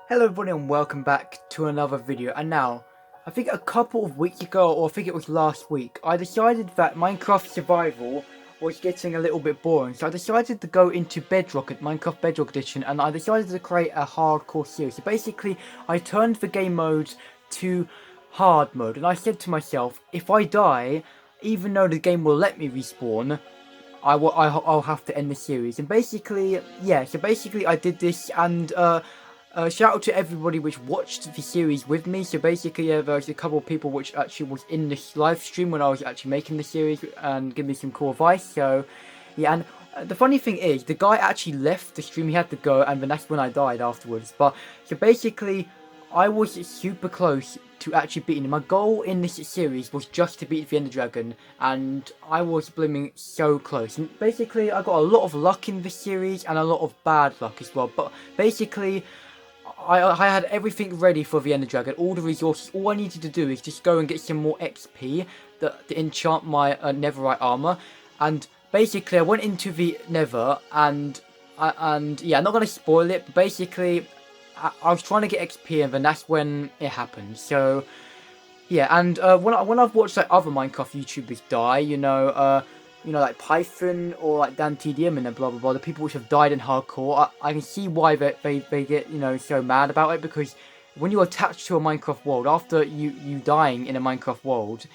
Hello everybody and welcome back to another video. And now, I think a couple of weeks ago, or I think it was last week, I decided that Minecraft Survival was getting a little bit boring. So I decided to go into Bedrock, Minecraft Bedrock Edition, and I decided to create a hardcore series. So basically, I turned the game modes to hard mode, and I said to myself, if I die, even though the game will let me respawn, I'll have to end the series. And basically, yeah, so basically I did this, and shout out to everybody which watched the series with me. So basically, there's a couple of people which actually was in this live stream when I was actually making the series and give me some cool advice. So yeah, and the funny thing is, the guy actually left the stream. He had to go, and then that's when I died afterwards. But so basically, I was super close to actually beating him. My goal in this series was just to beat the Ender Dragon, and I was blooming so close. And basically, I got a lot of luck in this series and a lot of bad luck as well. But basically, I had everything ready for the Ender Dragon, all the resources. All I needed to do is just go and get some more XP to enchant my netherite armor. And basically, I went into the nether, and yeah, I'm not going to spoil it, but basically, I was trying to get XP, and then that's when it happened. So yeah, and when I've watched like other Minecraft YouTubers die, like Python or like Dan TDM and then blah blah blah, the people which have died in hardcore, I can see why they get so mad about it, because when you're attached to a Minecraft world, after you dying in a Minecraft world,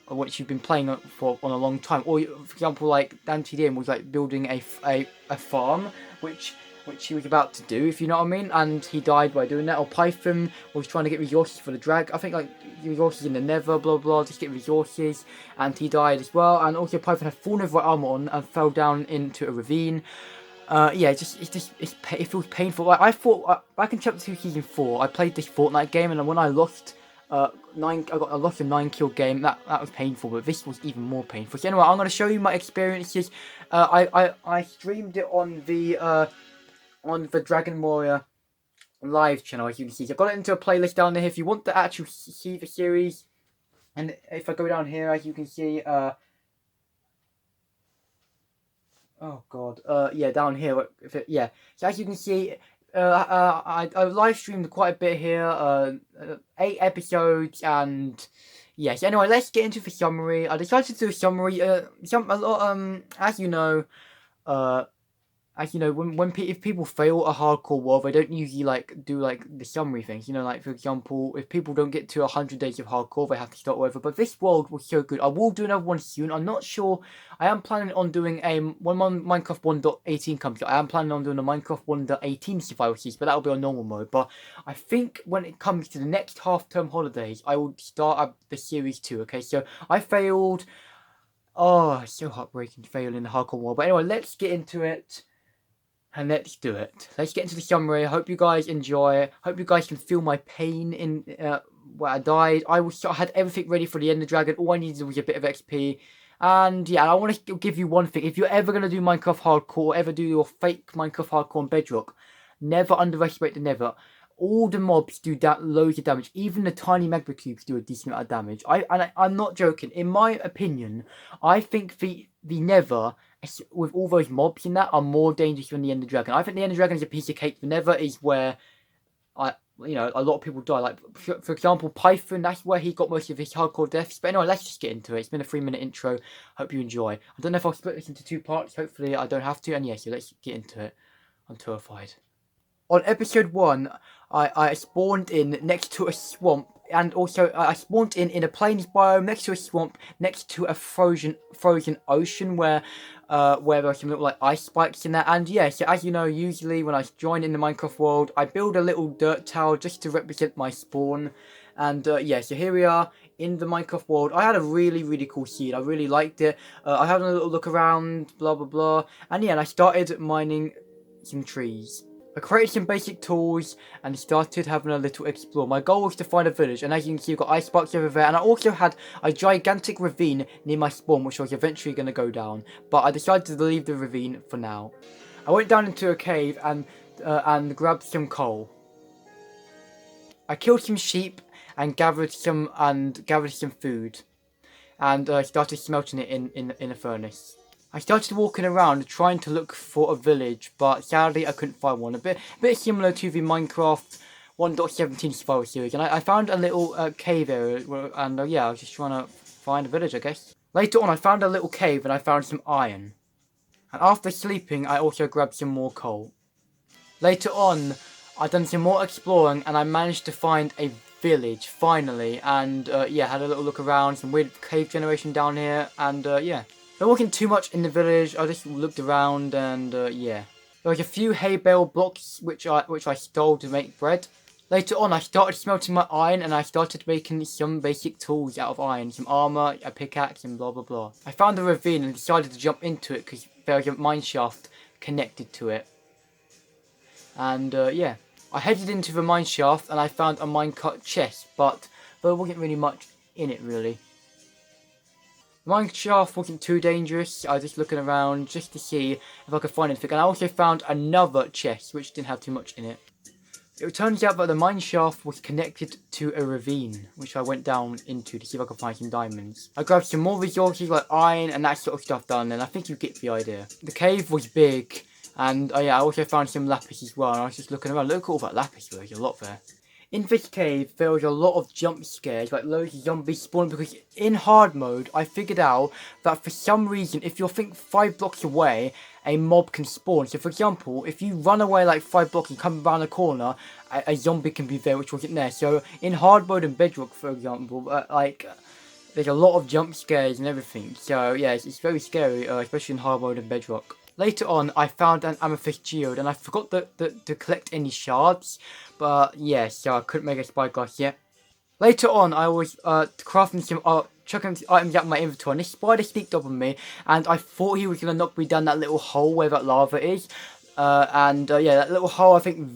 which you've been playing for on a long time, or for example like Dan TDM was like building a farm, which he was about to do, if you know what I mean, and he died by doing that. Or Python was trying to get resources for the drag. I think like resources in the nether, blah blah, just get resources, and he died as well. And also Python had full netherite armor on and fell down into a ravine. Yeah, it feels painful. Like, I thought back in chapter 2 season 4, I played this Fortnite game, and when I lost I lost a 9-kill game. That was painful, but this was even more painful. So anyway, I'm gonna show you my experiences. I streamed it on the Dragon Warrior live channel, as you can see. So I've got it into a playlist down there if you want to actually see the series. And if I go down here, as you can see, oh god, yeah, down here, yeah. So as you can see, I live streamed quite a bit here, 8 episodes, and yes. Anyway, let's get into the summary. I decided to do a summary. As you know, uh, if people fail a hardcore world, they don't usually like do like the summary things. Like for example, if people don't get to 100 days of hardcore, they have to start over. But this world was so good. I will do another one soon. I'm not sure. I am planning on doing when my Minecraft 1.18 comes out, I am planning on doing a Minecraft 1.18 survival series, but that'll be on normal mode. But I think when it comes to the next half-term holidays, I will start up the series 2. Okay, so I failed. Oh, it's so heartbreaking to fail in the hardcore world. But anyway, let's get into it. And let's do it. Let's get into the summary. I hope you guys enjoy. Hope you guys can feel my pain in where I died. I had everything ready for the Ender Dragon. All I needed was a bit of XP. And yeah, I want to give you one thing. If you're ever going to do Minecraft Hardcore, ever do your fake Minecraft Hardcore on Bedrock, never underestimate the Nether. All the mobs do loads of damage. Even the tiny magma cubes do a decent amount of damage. I'm not joking. In my opinion, I think the Nether, with all those mobs in that, are more dangerous than the Ender Dragon. I think the Ender Dragon is a piece of cake. The Nether is where a lot of people die. Like for example, Python. That's where he got most of his hardcore deaths. But anyway, let's just get into it. It's been a 3-minute intro. Hope you enjoy. I don't know if I'll split this into 2 parts. Hopefully, I don't have to. And yeah, so let's get into it. I'm terrified. On episode 1, I spawned in next to a swamp, and also I spawned in a plains biome next to a swamp, next to a frozen ocean where there are some little like ice spikes in there. And yeah, so as you know, usually when I join in the Minecraft world, I build a little dirt tower just to represent my spawn. And yeah, so here we are in the Minecraft world. I had a really cool seed. I really liked it. I had a little look around, blah blah blah, and yeah, and I started mining some trees. I created some basic tools and started having a little explore. My goal was to find a village, and as you can see, I've got ice sparks over there, and I also had a gigantic ravine near my spawn, which I was eventually going to go down, but I decided to leave the ravine for now. I went down into a cave and grabbed some coal. I killed some sheep and gathered some food, and started smelting it in a furnace. I started walking around trying to look for a village, but sadly I couldn't find one. A bit similar to the Minecraft 1.17 survival series, and I found a little cave area, and yeah, I was just trying to find a village, I guess. Later on, I found a little cave, and I found some iron. And after sleeping, I also grabbed some more coal. Later on, I done some more exploring, and I managed to find a village, finally, and yeah, had a little look around, some weird cave generation down here, and yeah. There wasn't too much in the village, I just looked around, and yeah. There was a few hay bale blocks which I stole to make bread. Later on, I started smelting my iron, and I started making some basic tools out of iron. Some armor, a pickaxe, and blah blah blah. I found a ravine and decided to jump into it because there was a mine shaft connected to it. And yeah, I headed into the mine shaft and I found a minecart chest, but there wasn't really much in it really. The mine shaft wasn't too dangerous. I was just looking around just to see if I could find anything, and I also found another chest which didn't have too much in it. It turns out that the mine shaft was connected to a ravine, which I went down into to see if I could find some diamonds. I grabbed some more resources like iron and that sort of stuff down there, and I think you get the idea. The cave was big, and yeah, I also found some lapis as well, and I was just looking around. Look at all that lapis, there's a lot there. In this cave, there was a lot of jump scares, like loads of zombies spawning, because in hard mode, I figured out that for some reason, if you think 5 blocks away, a mob can spawn. So for example, if you run away like 5 blocks and come around a corner, a zombie can be there, which wasn't there. So in hard mode and bedrock, for example, there's a lot of jump scares and everything. So yeah, it's very scary, especially in hard mode and bedrock. Later on, I found an amethyst geode, and I forgot to collect any shards, but yeah, so I couldn't make a spyglass yet. Later on, I was crafting some chucking items out of my inventory, and this spider sneaked up on me, and I thought he was going to knock me down that little hole where that lava is, and yeah, that little hole, I think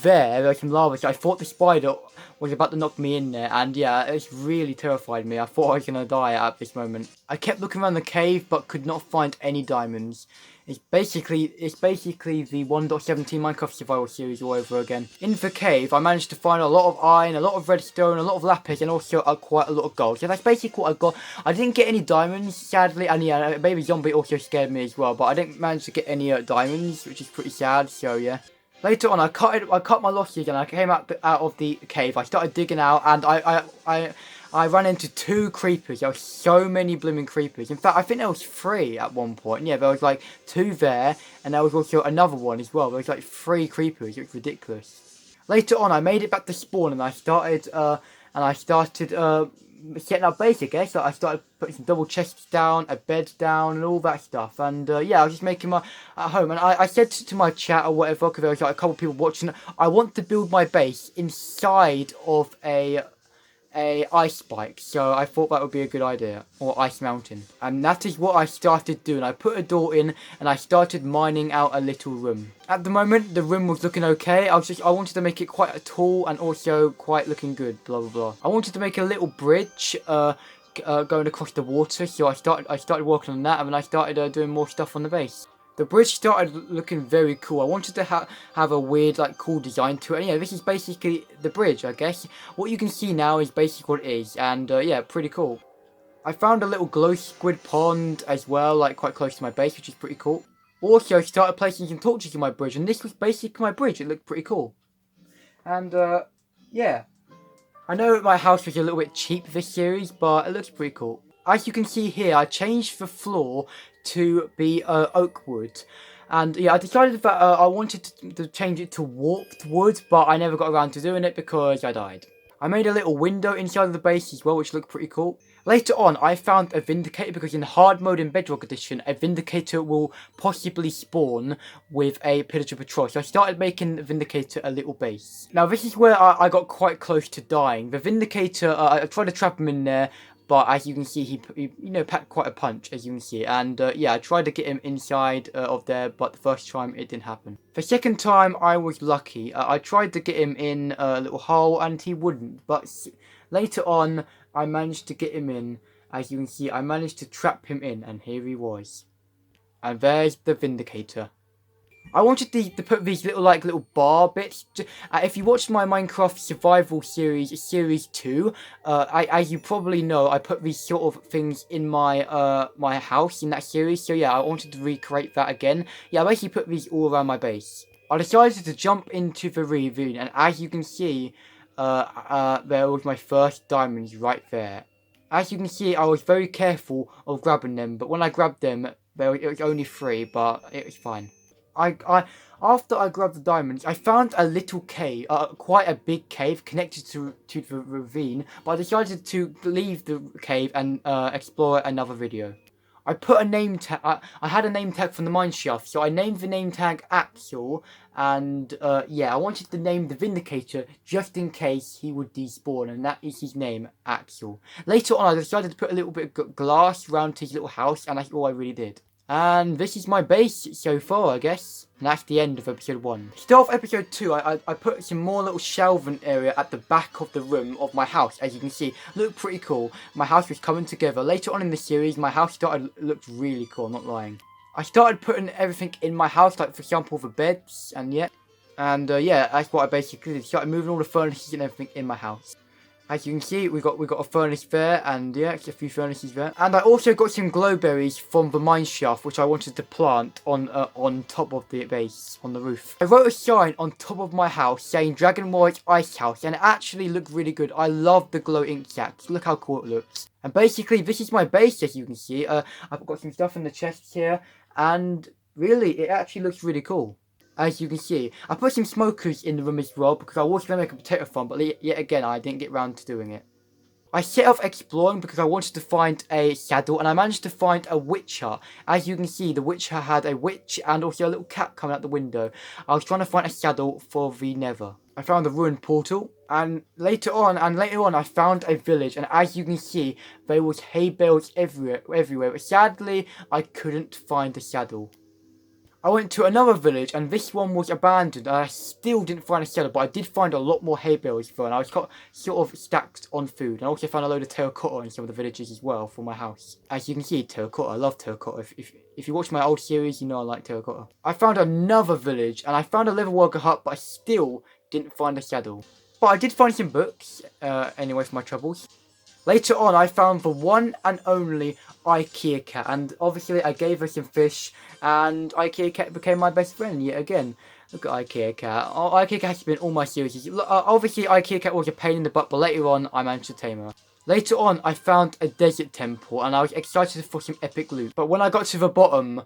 there's some lava, so I thought the spider was about to knock me in there, and yeah, it really terrified me. I thought I was going to die at this moment. I kept looking around the cave, but could not find any diamonds. It's basically the 1.17 Minecraft survival series all over again. In the cave, I managed to find a lot of iron, a lot of redstone, a lot of lapis, and also quite a lot of gold. So that's basically what I got. I didn't get any diamonds, sadly, and yeah, a baby zombie also scared me as well. But I didn't manage to get any diamonds, which is pretty sad. So yeah. Later on, I cut my losses and I came out of the cave. I started digging out, and I ran into 2 creepers. There were so many blooming creepers. In fact, I think there was 3 at one point. Yeah, there was like 2 there, and there was also another one as well. There was like 3 creepers. It was ridiculous. Later on, I made it back to spawn, and I started setting up base, I guess. So I started putting some double chests down, a bed down, and all that stuff. And yeah, I was just making my home. And I said to my chat or whatever, because there was like a couple of people watching, I want to build my base inside of a ice spike, so I thought that would be a good idea, or ice mountain, and that is what I started doing. I put a door in and I started mining out a little room. At the moment, the room was looking okay. I wanted to make it quite tall and also quite looking good, blah blah blah. I wanted to make a little bridge going across the water, so I started working on that, and then I started doing more stuff on the base. The bridge started looking very cool. I wanted to have a weird, like, cool design to it. And yeah, this is basically the bridge, I guess. What you can see now is basically what it is. And yeah, pretty cool. I found a little glow squid pond as well, like quite close to my base, which is pretty cool. Also, I started placing some torches in my bridge, and this was basically my bridge. It looked pretty cool. And yeah. I know my house was a little bit cheap this series, but it looks pretty cool. As you can see here, I changed the floor to be oak wood, and yeah, I decided that I wanted to change it to warped wood, but I never got around to doing it because I died. I made a little window inside of the base as well, which looked pretty cool. Later on, I found a Vindicator, because in hard mode in Bedrock Edition, a Vindicator will possibly spawn with a Pillager Patrol. So I started making the Vindicator a little base. Now this is where I got quite close to dying. The Vindicator, I tried to trap him in there, but as you can see, he packed quite a punch, as you can see. And yeah, I tried to get him inside of there, but the first time it didn't happen. The second time I was lucky. I tried to get him in a little hole and he wouldn't. But later on, I managed to get him in. As you can see, I managed to trap him in, and here he was. And there's the Vindicator. I wanted to put these little bar bits. If you watched my Minecraft survival series, series 2, as you probably know, I put these sort of things in my my house in that series. So yeah, I wanted to recreate that again. Yeah, I basically put these all around my base. I decided to jump into the ravine, and as you can see, there was my first diamonds right there. As you can see, I was very careful of grabbing them, but when I grabbed them, it was only 3, but it was fine. After I grabbed the diamonds, I found a little cave, quite a big cave connected to the ravine, but I decided to leave the cave and explore another video. I put a name tag. I had a name tag from the mine shaft, so I named the name tag Axel. And yeah, I wanted to name the Vindicator just in case he would despawn, and that is his name, Axel. Later on, I decided to put a little bit of glass around his little house, and that's all I really did. And this is my base so far, I guess. And that's the end of episode 1. Start of episode 2, I put some more little shelving area at the back of the room of my house. As you can see, looked pretty cool. My house was coming together. Later on in the series, my house looked really cool, I'm not lying. I started putting everything in my house, like for example the beds, and yeah. And yeah, that's what I basically did. Started moving all the furniture and everything in my house. As you can see, we got a furnace there, and yeah, a few furnaces there. And I also got some glowberries from the mine shaft, which I wanted to plant on top of the base, on the roof. I wrote a sign on top of my house saying Dragon Warrior's Ice House, and it actually looked really good. I love the glow ink sacks. Look how cool it looks. And basically, this is my base, as you can see. I've got some stuff in the chests here, and really, it actually looks really cool. As you can see, I put some smokers in the room as well because I was going to make a potato farm, but yet again, I didn't get round to doing it. I set off exploring because I wanted to find a saddle, and I managed to find a witch hut. As you can see, the witch hut had a witch and also a little cat coming out the window. I was trying to find a saddle for the nether. I found a ruined portal, and later on I found a village, and as you can see, there was hay bales everywhere. But sadly, I couldn't find the saddle. I went to another village, and this one was abandoned, and I still didn't find a cellar, but I did find a lot more hay bales for, and I was sort of stacked on food. And I also found a load of terracotta in some of the villages as well for my house. As you can see, terracotta, I love terracotta. If you watch my old series, you know I like terracotta. I found another village, and I found a leather worker hut, but I still didn't find a saddle. But I did find some books, anyway, for my troubles. Later on, I found the one and only IKEA cat, and obviously I gave her some fish, and IKEA cat became my best friend yet again. Look at IKEA cat. IKEA cat has been in all my series. Obviously, IKEA cat was a pain in the butt, but later on, I managed to tame her. Later on, I found a desert temple, and I was excited for some epic loot. But when I got to the bottom,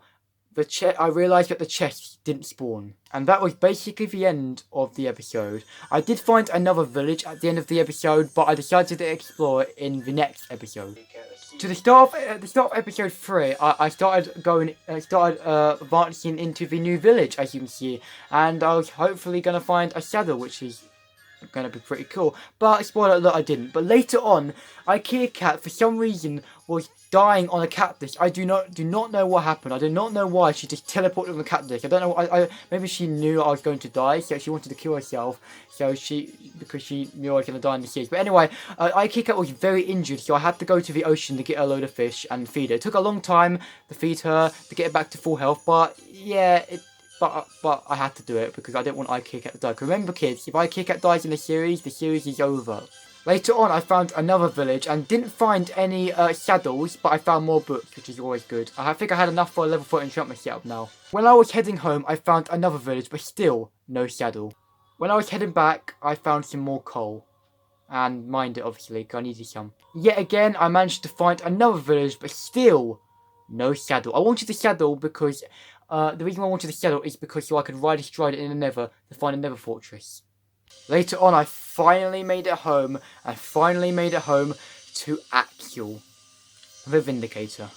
I realised that the chests didn't spawn. And that was basically the end of the episode. I did find another village at the end of the episode, but I decided to explore it in the next episode. To the start of episode 3, I started advancing into the new village, as you can see. And I was hopefully going to find a saddle, which is going to be pretty cool. But spoiler alert, I didn't. But later on, IKEA cat for some reason was dying on a cactus. I do not know what happened. I do not know why she just teleported on the cactus. I don't know. Maybe she knew I was going to die, so she wanted to kill herself. Because she knew I was going to die in the series. But anyway, IKEA cat was very injured, so I had to go to the ocean to get a load of fish and feed her. It took a long time to feed her to get her back to full health, but yeah, But I had to do it because I didn't want IKEA cat to die. Because remember, kids, if IKEA cat dies in the series is over. Later on, I found another village and didn't find any saddles, but I found more books, which is always good. I think I had enough for a level 4 enchantment setup now. When I was heading home, I found another village, but still no saddle. When I was heading back, I found some more coal. And mined it, obviously, because I needed some. Yet again, I managed to find another village, but still no saddle. I wanted the saddle because the reason I wanted the saddle is because so I could ride astride it in the nether to find a nether fortress. Later on, I finally made it home, and finally made it home to Axel, the Vindicator.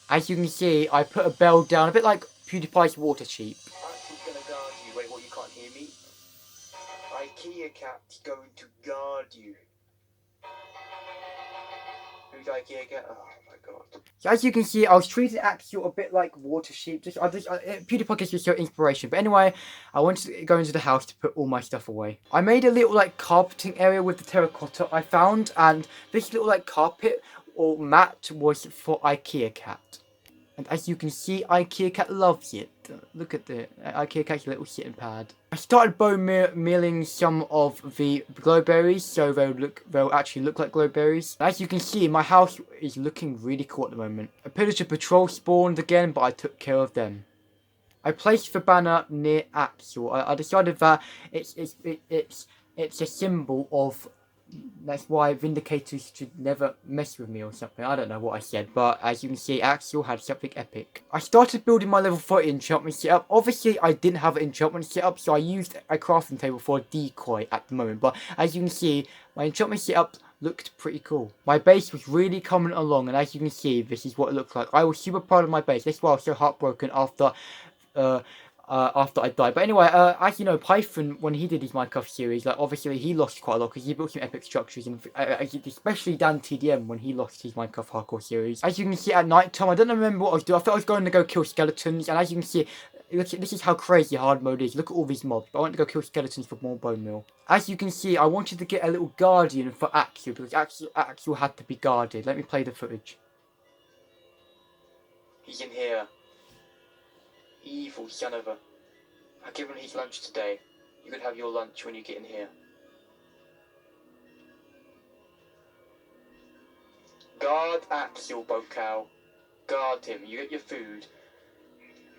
As you can see, I put a bell down, a bit like PewDiePie's water sheep. Axel's gonna guard you. Wait, what, you can't hear me? IKEA cat's going to guard you. Who's IKEA cat? Oh my god. So as you can see, I was treating Axel a bit like water sheep. PewDiePie gives me so inspiration. But anyway, I wanted to go into the house to put all my stuff away. I made a little like carpeting area with the terracotta I found, and this little like carpet or mat was for IKEA cat. And as you can see, IKEA cat loves it. Look at the IKEA cat's little sitting pad. I started bone mealing some of the glowberries, so they'll actually look like glowberries. As you can see, my house is looking really cool at the moment. A pillager patrol spawned again, but I took care of them. I placed the banner near Axel. I decided that it's a symbol of. That's why Vindicators should never mess with me or something. I don't know what I said, but as you can see, Axel had something epic. I started building my level 30 enchantment setup. Obviously, I didn't have an enchantment setup, so I used a crafting table for a decoy at the moment. But as you can see, my enchantment setup looked pretty cool. My base was really coming along, and as you can see, this is what it looks like. I was super proud of my base. That's why I was so heartbroken after I died. But anyway, as you know, Python, when he did his Minecraft series, like, obviously he lost quite a lot because he built some epic structures, and especially Dan TDM when he lost his Minecraft hardcore series. As you can see, at night time, I don't remember what I was doing. I thought I was going to go kill skeletons, and as you can see, look, this is how crazy hard mode is. Look at all these mobs. But I want to go kill skeletons for more bone meal. As you can see, I wanted to get a little guardian for Axel, because Axel had to be guarded. Let me play the footage. He's in here. Evil son of a... I give him his lunch today. You can have your lunch when you get in here. Guard Axel, Bocal. Guard him. You get your food.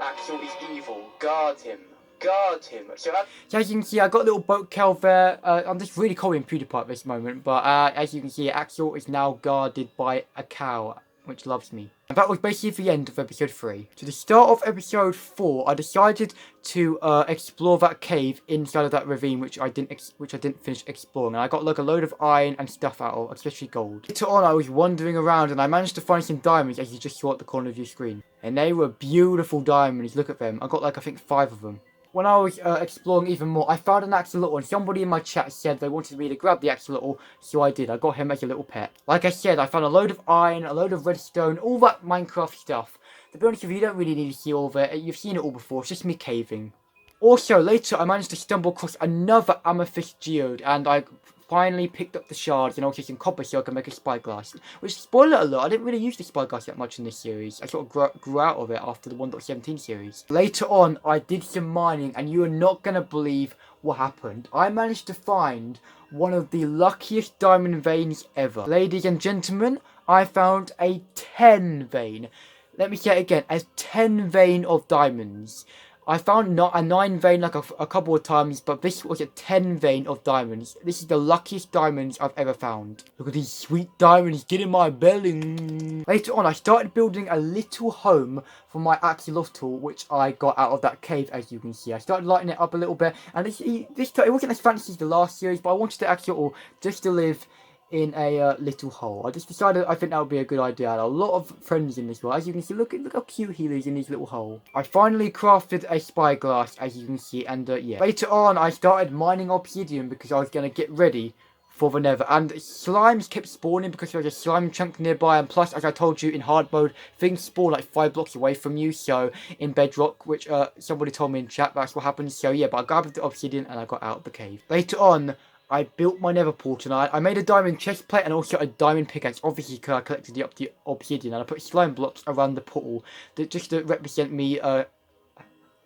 Axel is evil. Guard him. Guard him. So as you can see, I got a little Bocal there. I'm just really calling PewDiePie at this moment. But as you can see, Axel is now guarded by a cow, which loves me. And that was basically the end of episode 3. To the start of episode 4, I decided to explore that cave inside of that ravine, which I didn't finish exploring. And I got like a load of iron and stuff out of, especially gold. Later on, I was wandering around and I managed to find some diamonds, as you just saw at the corner of your screen. And they were beautiful diamonds. Look at them. I got like, I think 5 of them. When I was exploring even more, I found an axolotl, and somebody in my chat said they wanted me to grab the axolotl, so I did. I got him as a little pet. Like I said, I found a load of iron, a load of redstone, all that Minecraft stuff. To be honest with you, you don't really need to see all of it. You've seen it all before. It's just me caving. Also, later, I managed to stumble across another amethyst geode, and I finally picked up the shards and also some copper so I can make a spyglass. Which, spoiler alert, I didn't really use the spyglass that much in this series. I sort of grew out of it after the 1.17 series. Later on, I did some mining, and you are not going to believe what happened. I managed to find one of the luckiest diamond veins ever. Ladies and gentlemen, I found a 10 vein. Let me say it again, a 10 vein of diamonds. I found not a 9 vein like a couple of times, but this was a 10 vein of diamonds. This is the luckiest diamonds I've ever found. Look at these sweet diamonds, get in my belly. Later on, I started building a little home for my axolotl, which I got out of that cave, as you can see. I started lighting it up a little bit, and this time, it wasn't as fancy as the last series, but I wanted the axolotl just to live in a little hole. I just decided I think that would be a good idea. I had a lot of friends in this world. As you can see, look how cute he is in his little hole. I finally crafted a spyglass, as you can see, and yeah. Later on, I started mining obsidian because I was going to get ready for the nether, and slimes kept spawning because there was a slime chunk nearby, and plus, as I told you, in hard mode, things spawn like 5 blocks away from you, so in bedrock, which somebody told me in chat, that's what happens. So yeah, but I grabbed the obsidian and I got out of the cave. Later on, I built my nether portal, and I made a diamond chest plate and also a diamond pickaxe, obviously because I collected the obsidian, and I put slime blocks around the portal just to represent me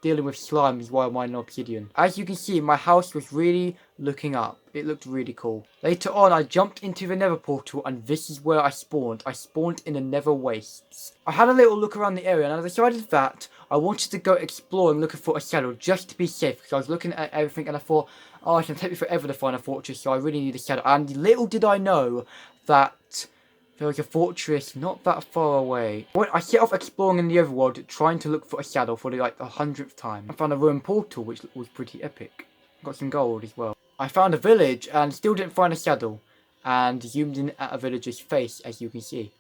dealing with slimes while mining obsidian. As you can see, my house was really looking up. It looked really cool. Later on, I jumped into the nether portal, and this is where I spawned. I spawned in the nether wastes. I had a little look around the area, and I decided that I wanted to go exploring looking for a saddle just to be safe, because I was looking at everything and I thought, oh, it's going to take me forever to find a fortress, so I really need a saddle. And little did I know that there was a fortress not that far away. When I set off exploring in the overworld, trying to look for a saddle for the 100th time. I found a ruined portal, which was pretty epic. Got some gold as well. I found a village and still didn't find a saddle. And zoomed in at a villager's face, as you can see.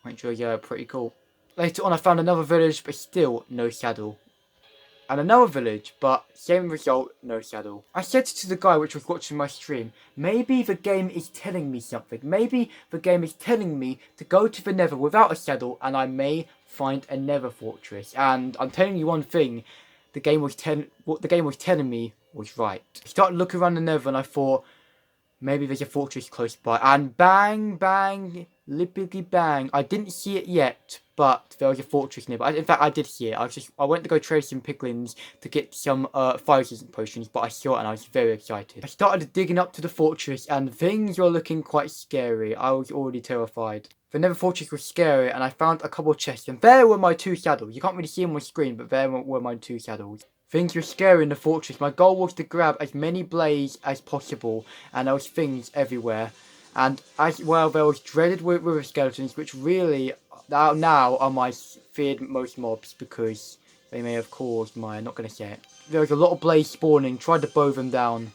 Which was pretty cool. Later on, I found another village, but still no saddle. And another village, but same result, no saddle. I said to the guy which was watching my stream, maybe the game is telling me something. Maybe the game is telling me to go to the nether without a saddle, and I may find a nether fortress. And I'm telling you one thing, what the game was telling me was right. I started looking around the nether and I thought, maybe there's a fortress close by. And bang, bang, lippity bang. I didn't see it yet, but there was a fortress nearby. In fact, I did see it. I went to go trade some piglins to get some fire resistant potions, but I saw it and I was very excited. I started digging up to the fortress and things were looking quite scary. I was already terrified. The Nether Fortress was scary and I found a couple of chests and there were my 2 saddles. You can't really see them on my screen, but there were my 2 saddles. Things were scary in the fortress. My goal was to grab as many blades as possible and there was things everywhere. And as well, there was dreaded river skeletons, which really now are my feared most mobs because they may have caused my... I'm not going to say it. There was a lot of blades spawning, tried to bow them down.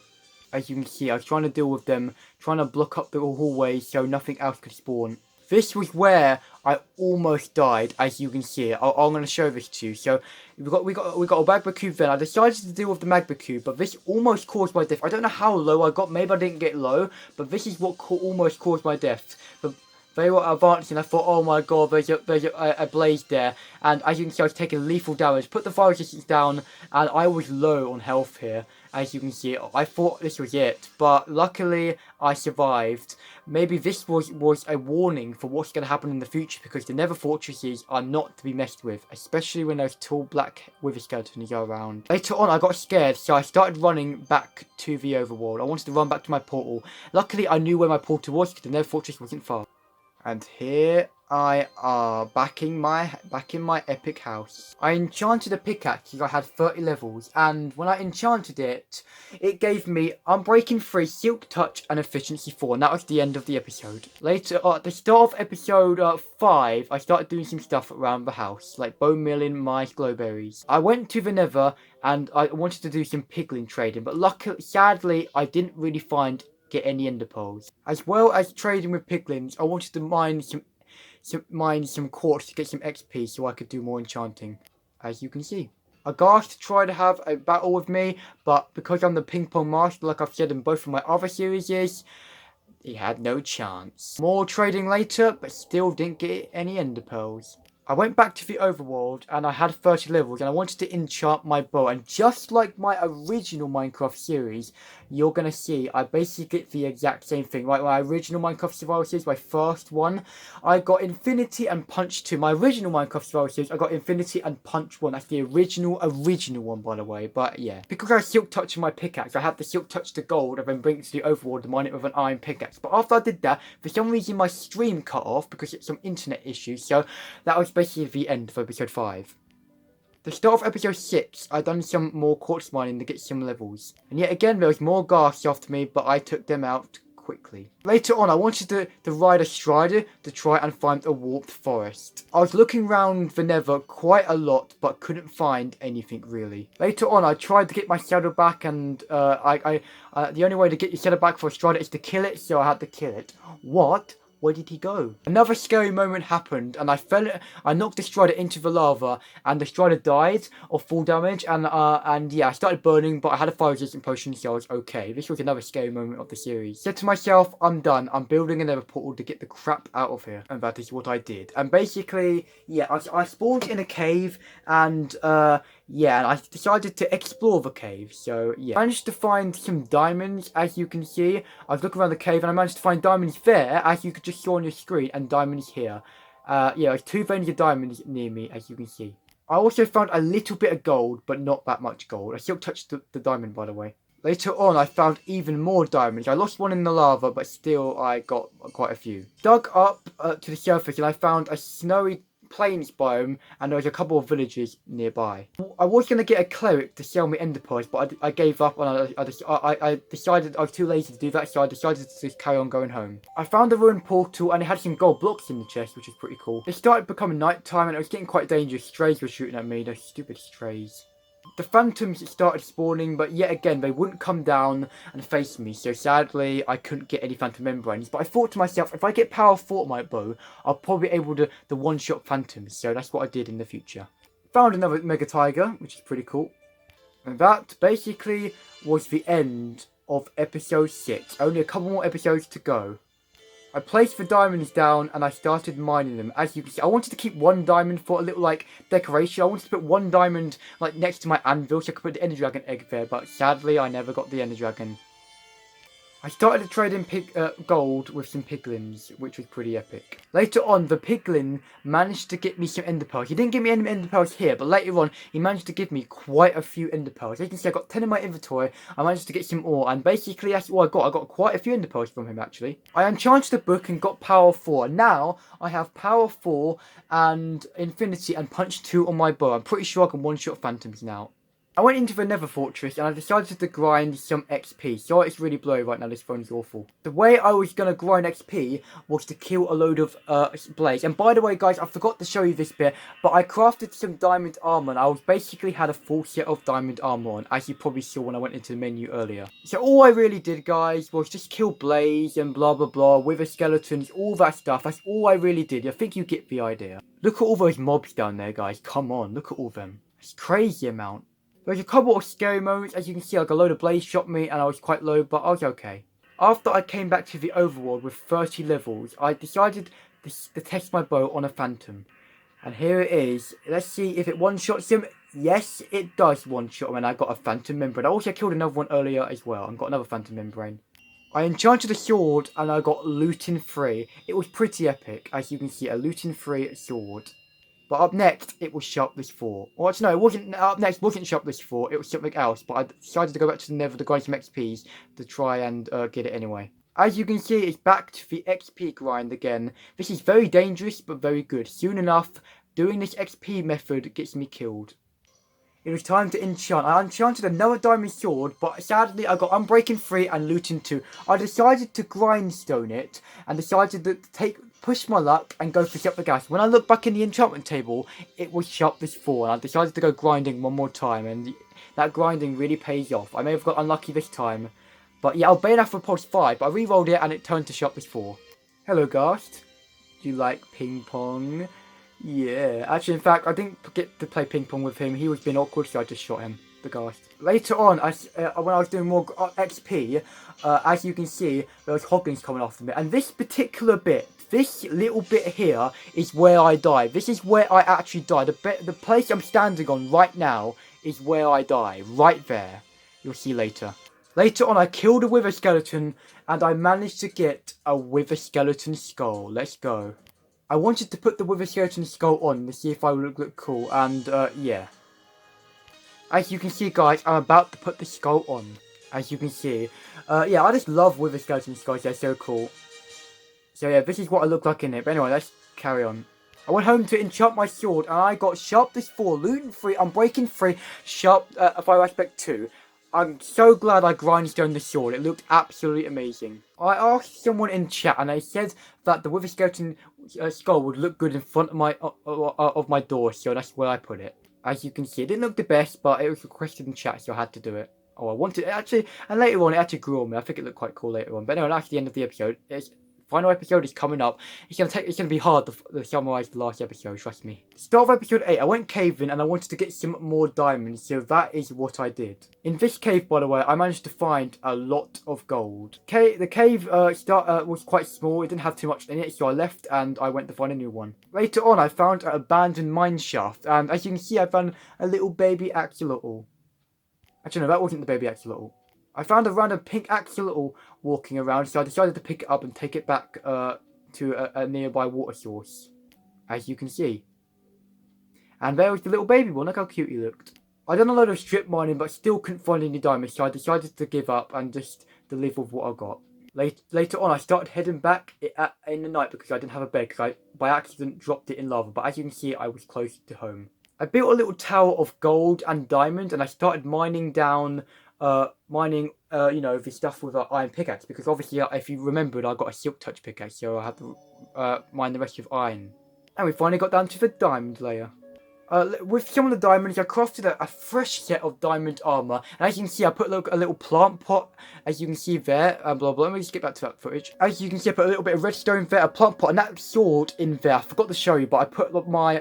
As you can see, I was trying to deal with them, trying to block up the hallway so nothing else could spawn. This was where I almost died, as you can see. I'm going to show this to you. So we got a magma cube then. I decided to deal with the magma cube, but this almost caused my death. I don't know how low I got. Maybe I didn't get low, but this is what almost caused my death. But they were advancing. I thought, oh my god, there's a blaze there, and as you can see, I was taking lethal damage. Put the fire resistance down, and I was low on health here. As you can see, I thought this was it, but luckily I survived. Maybe this was a warning for what's going to happen in the future, because the Nether Fortresses are not to be messed with, especially when those tall black wither skeletons are around. Later on, I got scared, so I started running back to the overworld. I wanted to run back to my portal. Luckily, I knew where my portal was, because the Nether Fortress wasn't far. And here I are, back in my epic house. I enchanted a pickaxe because I had 30 levels, and when I enchanted it, it gave me Unbreaking 3, Silk Touch, and Efficiency 4, and that was the end of the episode. Later, at the start of episode 5, I started doing some stuff around the house, like bone milling my glowberries. I went to the Nether, and I wanted to do some piglin trading, but sadly, I didn't really get any ender pearls. As well as trading with piglins, I wanted to mine some quartz to get some XP so I could do more enchanting, as you can see. A Ghast tried to have a battle with me, but because I'm the ping pong master, like I've said in both of my other series, he had no chance. More trading later, but still didn't get any ender pearls. I went back to the overworld and I had 30 levels and I wanted to enchant my bow, and just like my original Minecraft series, you're going to see I basically get the exact same thing. Like my original Minecraft survival series, my first one, I got Infinity and Punch 2. My original Minecraft survival series, I got Infinity and Punch 1. That's the original one, by the way. But yeah, because I Silk Touch in my pickaxe, I had the Silk Touch to gold and then bring it to the overworld and mine it with an iron pickaxe. But after I did that, for some reason my stream cut off because it's some internet issues, so that was basically the end of episode 5. The start of episode 6, I done some more quartz mining to get some levels. And yet again, there was more ghasts after me, but I took them out quickly. Later on, I wanted to ride a strider to try and find a warped forest. I was looking around the Nether quite a lot, but couldn't find anything really. Later on, I tried to get my saddle back, and the only way to get your saddle back for a strider is to kill it, so I had to kill it. What? Where did he go? Another scary moment happened, and I knocked the strider into the lava, and the strider died of fall damage, and yeah, I started burning, but I had a fire resistant potion, so I was okay. This was another scary moment of the series. Said to myself, I'm done. I'm building another portal to get the crap out of here, and that is what I did. And basically, yeah, I spawned in a cave, and yeah, and I decided to explore the cave, so yeah. I managed to find some diamonds, as you can see. I was looking around the cave and I managed to find diamonds there, as you could just saw on your screen, and diamonds here. Yeah, there's 2 veins of diamonds near me, as you can see. I also found a little bit of gold, but not that much gold. I still touched the diamond, by the way. Later on, I found even more diamonds. I lost one in the lava, but still I got quite a few. Dug up to the surface and I found a snowy plains biome, and there was a couple of villages nearby. I was going to get a cleric to sell me ender pearls, but I gave up, and I decided I was too lazy to do that, so I decided to just carry on going home. I found a ruined portal, and it had some gold blocks in the chest, which is pretty cool. It started becoming night time, and it was getting quite dangerous. Strays were shooting at me, those stupid strays. The phantoms started spawning, but yet again, they wouldn't come down and face me, so sadly, I couldn't get any phantom membranes. But I thought to myself, if I get power fortnite bow, I'll probably be able to one-shot phantoms, so that's what I did in the future. Found another mega tiger, which is pretty cool. And that basically was the end of episode 6. Only a couple more episodes to go. I placed the diamonds down and I started mining them. As you can see, I wanted to keep 1 diamond for a little, like, decoration. I wanted to put 1 diamond, like, next to my anvil so I could put the ender dragon egg there. But sadly, I never got the ender dragon. I started to trade in gold with some piglins, which was pretty epic. Later on, the piglin managed to get me some ender pearls. He didn't give me any ender pearls here, but later on, he managed to give me quite a few ender pearls. As you can see, I got 10 in my inventory. I managed to get some more, and basically that's all I got. I got quite a few ender pearls from him, actually. I enchanted the book and got power 4. Now, I have power 4 and infinity and punch 2 on my bow. I'm pretty sure I can one-shot phantoms now. I went into the nether fortress and I decided to grind some XP. Sorry it's really blurry right now, this phone is awful. The way I was going to grind XP was to kill a load of blaze. And by the way guys, I forgot to show you this bit, but I crafted some diamond armor and I was basically had a full set of diamond armor on, as you probably saw when I went into the menu earlier. So all I really did guys was just kill blaze and blah blah blah, wither skeletons, all that stuff. That's all I really did. I think you get the idea. Look at all those mobs down there guys, come on, look at all them. It's crazy amount. There's a couple of scary moments, as you can see, like a load of blaze shot me and I was quite low, but I was okay. After I came back to the overworld with 30 levels, I decided to test my bow on a phantom. And here it is. Let's see if it one-shots him. Yes, it does one-shot him, and I got a phantom membrane. I also killed another one earlier as well and got another phantom membrane. I enchanted a sword and I got looting free. It was pretty epic, as you can see, a looting free sword. But up next, it was Sharpless 4. Or actually, no, it wasn't. Up next wasn't Sharpless 4. It was something else. But I decided to go back to the Nether to grind some XPs to try and get it anyway. As you can see, it's back to the XP grind again. This is very dangerous, but very good. Soon enough, doing this XP method gets me killed. It was time to enchant. I enchanted another diamond sword, but sadly I got Unbreaking 3 and Looting 2. I decided to grindstone it and decided to push my luck and go for something else. When I look back in the enchantment table, it was Sharpless 4 and I decided to go grinding one more time, and that grinding really pays off. I may have got unlucky this time, but yeah, I'll bane after pulse 5, but I re-rolled it and it turned to Sharpless 4. Hello Ghast, do you like ping pong? Yeah, actually, in fact, I didn't get to play ping pong with him. He was being awkward, so I just shot him, the Ghast. Later on, when I was doing more XP, as you can see, there was hoglins coming after me. And this particular bit, this little bit here, is where I die. This is where I actually die. The place I'm standing on right now is where I die. Right there. You'll see later. Later on, I killed a wither skeleton, and I managed to get a wither skeleton skull. Let's go. I wanted to put the wither skeleton skull on to see if I would look cool, and yeah. As you can see guys, I'm about to put the skull on. As you can see. Yeah, I just love wither skeleton skulls, they're so cool. So yeah, this is what I look like in it. But anyway, let's carry on. I went home to enchant my sword, and I got Sharpless 4, Looting 3, Unbreaking 3, Fire Aspect 2. I'm so glad I grindstone the sword. It looked absolutely amazing. I asked someone in chat and they said that the wither skeleton skull would look good in front of my door, so that's where I put it. As you can see, it didn't look the best, but it was requested in chat, so I had to do it. Oh, I wanted it actually, and later on it actually grew on me. I think it looked quite cool later on. But anyway, that's the end of the episode. Final episode is coming up. It's gonna be hard to summarize the last episode, trust me. Start of episode 8, I went caving and I wanted to get some more diamonds, so that is what I did. In this cave, by the way, I managed to find a lot of gold. The cave was quite small, it didn't have too much in it, so I left and I went to find a new one. Later on, I found an abandoned mine shaft, and as you can see, I found a little baby axolotl. Actually, no, that wasn't the baby axolotl. I found a random pink axolotl walking around, so I decided to pick it up and take it back to a nearby water source, as you can see. And there was the little baby one, look how cute he looked. I done a load of strip mining, but still couldn't find any diamonds, so I decided to give up and just to live with what I got. Later on, I started heading back in the night because I didn't have a bed, because I, by accident, dropped it in lava, but as you can see, I was close to home. I built a little tower of gold and diamond, and I started mining down you know, the stuff with an iron pickaxe, because obviously, if you remembered, I got a silk touch pickaxe, so I had to mine the rest with iron. And we finally got down to the diamond layer. With some of the diamonds, I crafted a fresh set of diamond armor, and as you can see, I put a little plant pot, as you can see there, and blah blah. Let me just get back to that footage. As you can see, I put a little bit of redstone there, a plant pot, and that sword in there. I forgot to show you, but I put my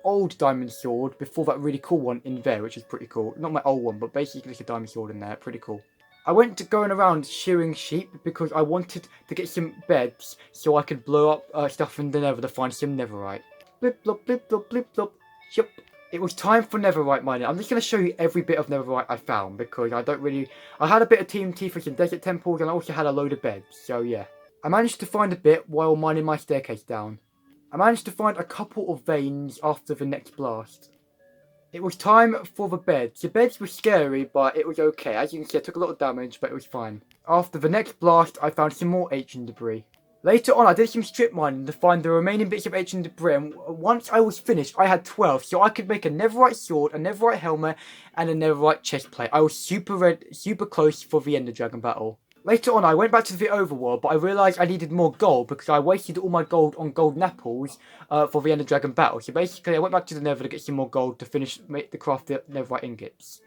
old diamond sword before that really cool one in there, which is pretty cool. Not my old one, but basically it's a diamond sword in there, pretty cool. I went to going around shearing sheep because I wanted to get some beds so I could blow up stuff in the nether to find some netherite. Blip blop blip blop blip blop. Yup, It was time for netherite mining. I'm just going to show you every bit of netherite I found because I had a bit of TNT for some desert temples and I also had a load of beds. So yeah. I managed to find a bit while mining my staircase down. I managed to find a couple of veins after the next blast. It was time for the beds. The beds were scary, but it was okay. As you can see, I took a lot of damage, but it was fine. After the next blast, I found some more ancient debris. Later on, I did some strip mining to find the remaining bits of ancient debris, and once I was finished, I had 12, so I could make a netherite sword, a netherite helmet, and a netherite chestplate. I was super close for the Ender Dragon battle. Later on, I went back to the overworld, but I realised I needed more gold because I wasted all my gold on golden apples for the Ender Dragon battle. So basically, I went back to the Nether to get some more gold to make the craft the netherite ingots.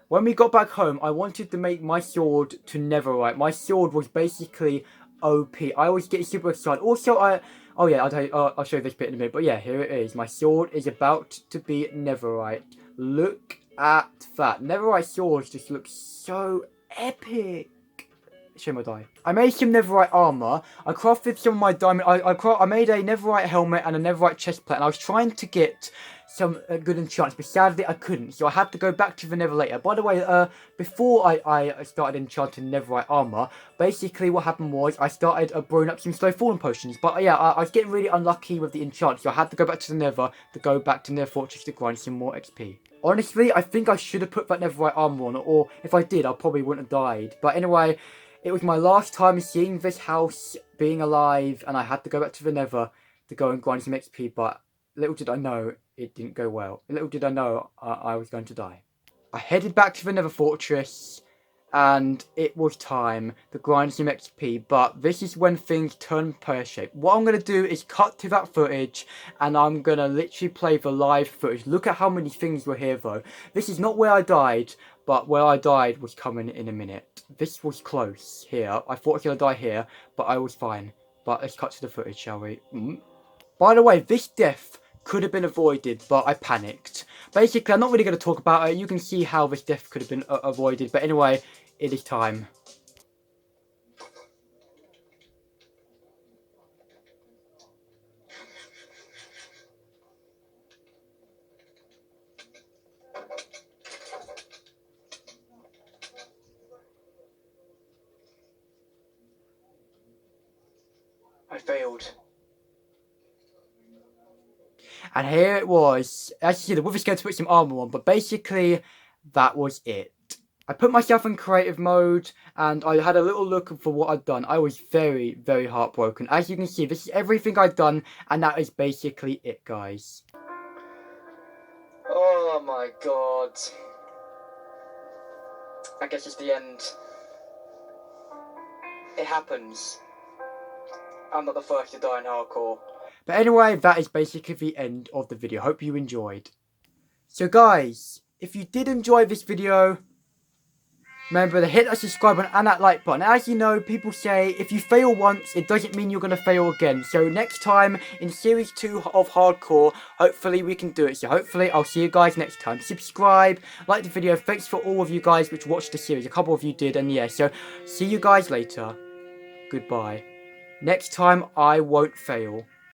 When we got back home, I wanted to make my sword to netherite. My sword was basically OP. I was getting super excited. Also, I'll show you this bit in a minute. But yeah, here it is. My sword is about to be netherite. Look at that. Netherite swords just look so epic. Show my die. I made some netherite armor. I crafted some of my diamond. I made a netherite helmet and a netherite chestplate. And I was trying to get some good enchants, but sadly I couldn't. So I had to go back to the nether later. By the way, before I started enchanting netherite armor, basically what happened was I started brewing up some slow falling potions. But yeah, I was getting really unlucky with the enchants, so I had to go back to the nether to go back to Nether Fortress to grind some more XP. Honestly, I think I should have put that netherite armor on, or if I did, I probably wouldn't have died. But anyway, it was my last time seeing this house being alive, and I had to go back to the nether to go and grind some XP, but little did I know it didn't go well. Little did I know I was going to die. I headed back to the Nether Fortress, and it was time to grind some XP, but this is when things turn pear-shaped. What I'm going to do is cut to that footage, and I'm going to literally play the live footage. Look at how many things were here, though. This is not where I died, but where I died was coming in a minute. This was close here. I thought I was going to die here, but I was fine. But let's cut to the footage, shall we? By the way, this death could have been avoided, but I panicked. Basically, I'm not really going to talk about it. You can see how this death could have been avoided. But anyway, it is time. I failed. And here it was. As you see, the Wither's going to put some armor on, but basically, that was it. I put myself in creative mode, and I had a little look for what I'd done. I was very, very heartbroken. As you can see, this is everything I'd done, and that is basically it, guys. Oh my god. I guess it's the end. It happens. I'm not the first to die in hardcore. But anyway, that is basically the end of the video. Hope you enjoyed. So guys, if you did enjoy this video, remember to hit that subscribe button and that like button. As you know, people say if you fail once, it doesn't mean you're going to fail again. So next time in Series 2 of Hardcore, hopefully we can do it. So hopefully I'll see you guys next time. Subscribe, like the video. Thanks for all of you guys which watched the series. A couple of you did, and yeah, so see you guys later. Goodbye. Next time I won't fail.